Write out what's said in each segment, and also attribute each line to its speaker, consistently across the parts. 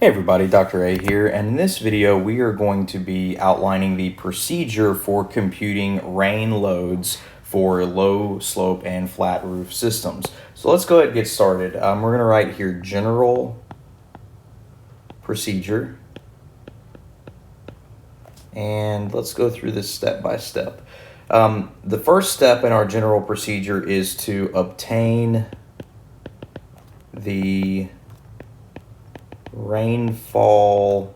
Speaker 1: Hey everybody, Dr. A here, and in this video we are going to be outlining the procedure for computing rain loads for low slope and flat roof systems. So let's go ahead and get started. We're going to write here general procedure, and let's go through this step by step. The first step in our general procedure is to obtain the rainfall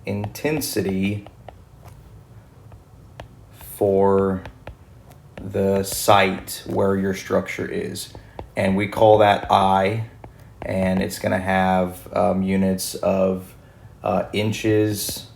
Speaker 1: intensity for the site where your structure is, and we call that I, and it's going to have units of inches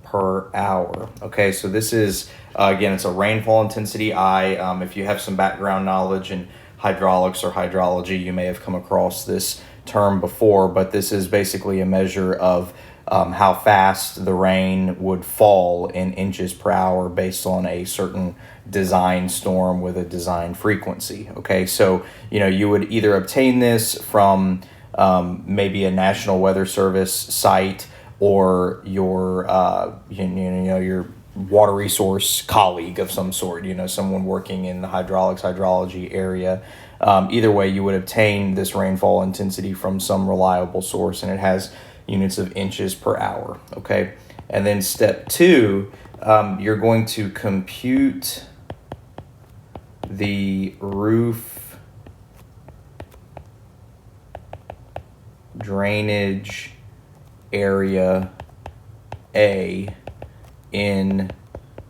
Speaker 1: per hour. Okay, so this is again, it's a rainfall intensity I. If you have some background knowledge in hydraulics or hydrology, you may have come across this term before, but this is basically a measure of how fast the rain would fall in inches per hour based on a certain design storm with a design frequency. Okay, so you would either obtain this from maybe a National Weather Service site or your your water resource colleague of some sort, someone working in the hydraulics, hydrology area. Either way, you would obtain this rainfall intensity from some reliable source, and it has units of inches per hour. Okay, and then step two, you're going to compute the roof drainage area A in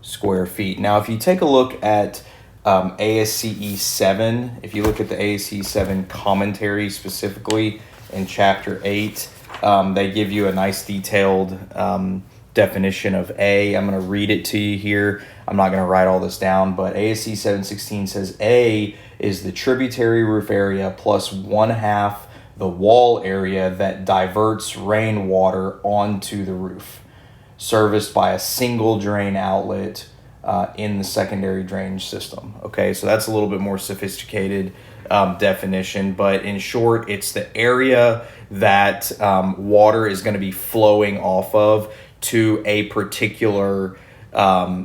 Speaker 1: square feet. Now, if you take a look at ASCE 7, if you look at the ASCE 7 commentary specifically in Chapter 8, they give you a nice detailed definition of A. I'm going to read it to you here. I'm not going to write all this down, but ASCE 716 says A is the tributary roof area plus 1/2 the wall area that diverts rainwater onto the roof, serviced by a single drain outlet in the secondary drainage system. Okay, so that's a little bit more sophisticated definition, but in short, it's the area that water is going to be flowing off of to a particular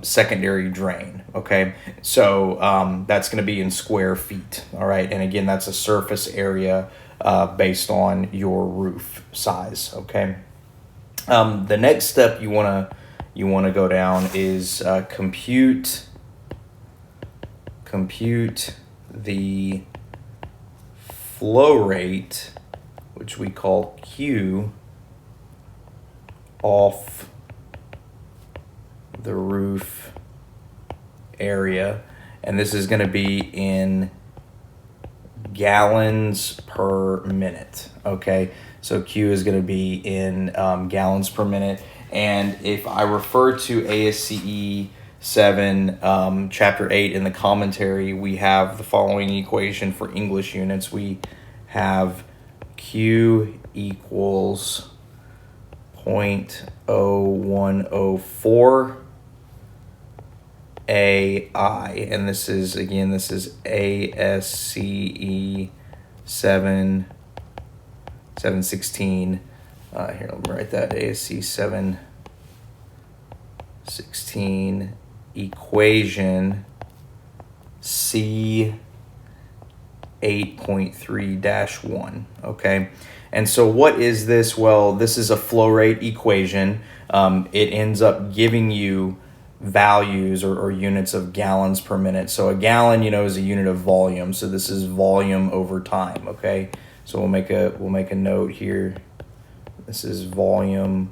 Speaker 1: secondary drain. Okay, so that's going to be in square feet. All right, and again, that's a surface area based on your roof size. Okay. The next step you want to go down is compute the flow rate, which we call Q, off the roof area, and this is going to be in gallons per minute. Okay, so Q is going to be in gallons per minute. And if I refer to ASCE 7, Chapter 8 in the commentary, we have the following equation for English units. We have Q equals 0.0104 AI, and this is ASCE 716. Here, let me write that. ASCE 716 equation C 8.3-1. Okay, and so what is this? Well, this is a flow rate equation. It ends up giving you values or units of gallons per minute. So a gallon, is a unit of volume. So this is volume over time. Okay, so we'll make a note here. This is volume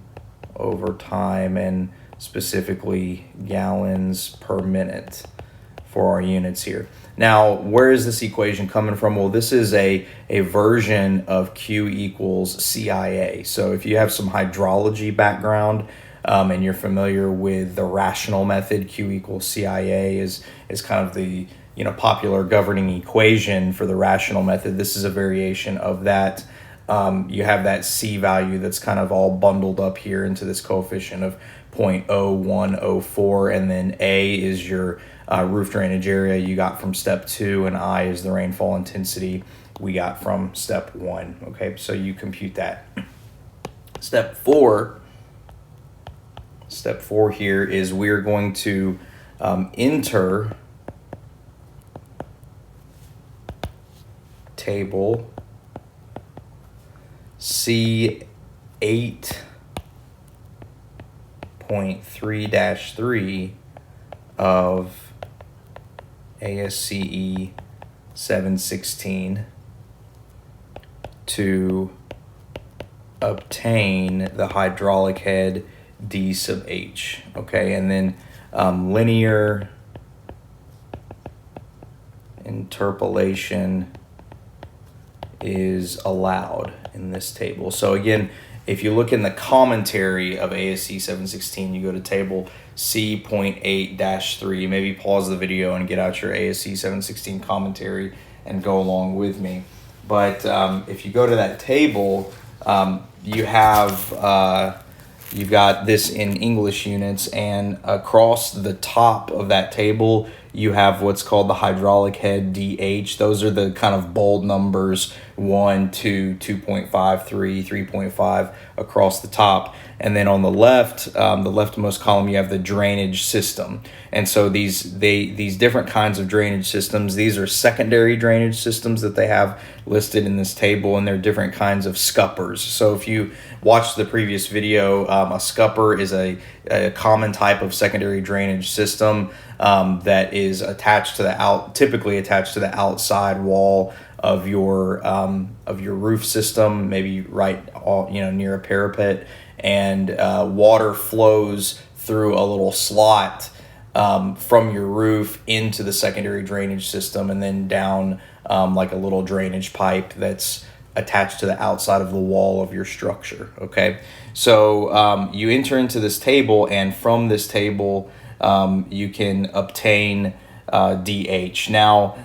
Speaker 1: over time, and specifically gallons per minute for our units here. Now, where is this equation coming from? Well, this is a version of Q equals CIA. So if you have some hydrology background, and you're familiar with the rational method, Q equals CIA is kind of the popular governing equation for the rational method. This is a variation of that. You have that C value that's kind of all bundled up here into this coefficient of 0.0104, and then A is your roof drainage area you got from step 2, and I is the rainfall intensity we got from step 1. Okay, so you compute that. Step 4 here is we're going to enter table C8.3-3 of ASCE 716 to obtain the hydraulic head D sub H. Okay, and then linear interpolation is allowed in this table. So again, if you look in the commentary of ASCE 716, you go to table C.8-3. Maybe pause the video and get out your ASCE 716 commentary and go along with me. But if you go to that table, you have you've got this in English units, and across the top of that table you have what's called the hydraulic head DH. Those are the kind of bold numbers 1, 2, 2.5, 3, 3.5 across the top. And then on the left, the leftmost column, you have the drainage system. And so these different kinds of drainage systems, these are secondary drainage systems that they have listed in this table, and they're different kinds of scuppers. So if you watched the previous video, a scupper is a common type of secondary drainage system that is attached to typically attached to the outside wall of your roof system, maybe near a parapet, and water flows through a little slot from your roof into the secondary drainage system, and then down like a little drainage pipe that's attached to the outside of the wall of your structure. Okay, so you enter into this table, and from this table you can obtain DH. Now,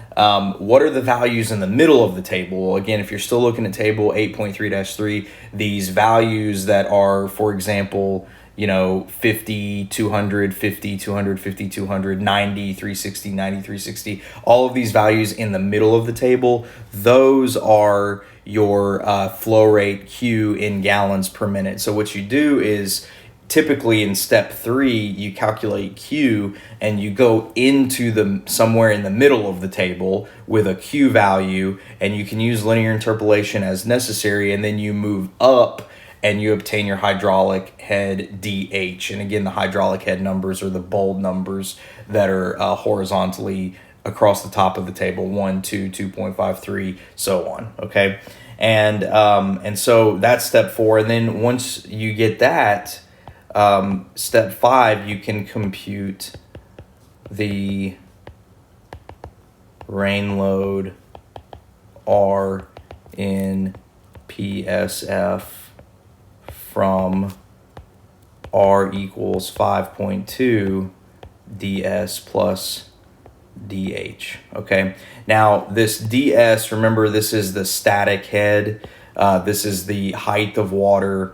Speaker 1: what are the values in the middle of the table? Again, if you're still looking at table 8.3-3, these values that are, for example, 50, 200, 50, 200, 50, 200, 90, 360, 90, 360, all of these values in the middle of the table, those are your flow rate Q in gallons per minute. So what you do is, typically in step 3, you calculate Q and you go into somewhere in the middle of the table with a Q value, and you can use linear interpolation as necessary, and then you move up and you obtain your hydraulic head DH. And again, the hydraulic head numbers are the bold numbers that are horizontally across the top of the table, 1, 2, 2.5, 3, so on. Okay, and so that's step 4. And then once you get that, step 5, you can compute the rain load R in PSF from R equals 5.2 ds plus dH. Okay, now this ds, remember, this is the static head. This is the height of water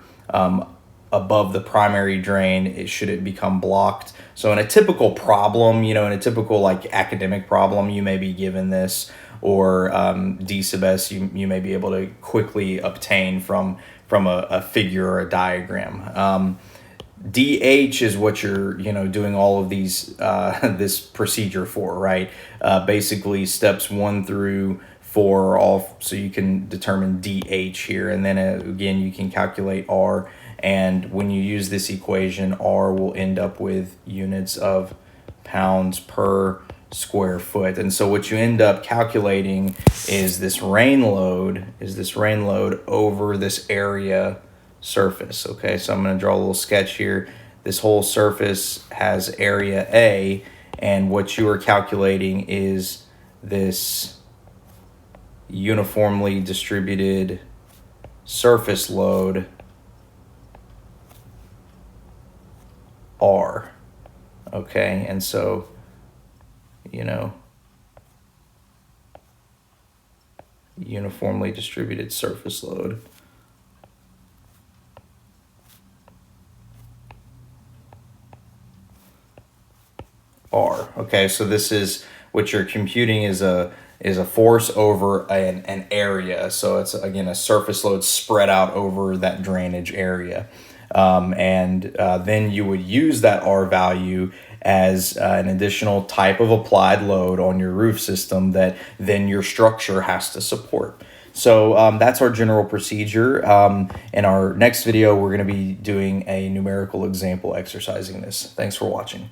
Speaker 1: above the primary drain should it become blocked. So in a typical problem, in a typical like academic problem, you may be given this, or D sub S you may be able to quickly obtain from a figure or a diagram. DH is what you're doing all of these this procedure for, right? Basically steps 1 through 4 are all so you can determine DH here, and then again you can calculate R. And when you use this equation, R will end up with units of pounds per square foot. And so what you end up calculating is this rain load over this area surface. Okay, so I'm going to draw a little sketch here. This whole surface has area A, and what you are calculating is this uniformly distributed surface load R. Okay, and so uniformly distributed surface load R. Okay, so this is what you're computing is a is a force over an area. So it's, again, a surface load spread out over that drainage area. Then you would use that R value as an additional type of applied load on your roof system that then your structure has to support. So that's our general procedure. In our next video, we're going to be doing a numerical example exercising this. Thanks for watching.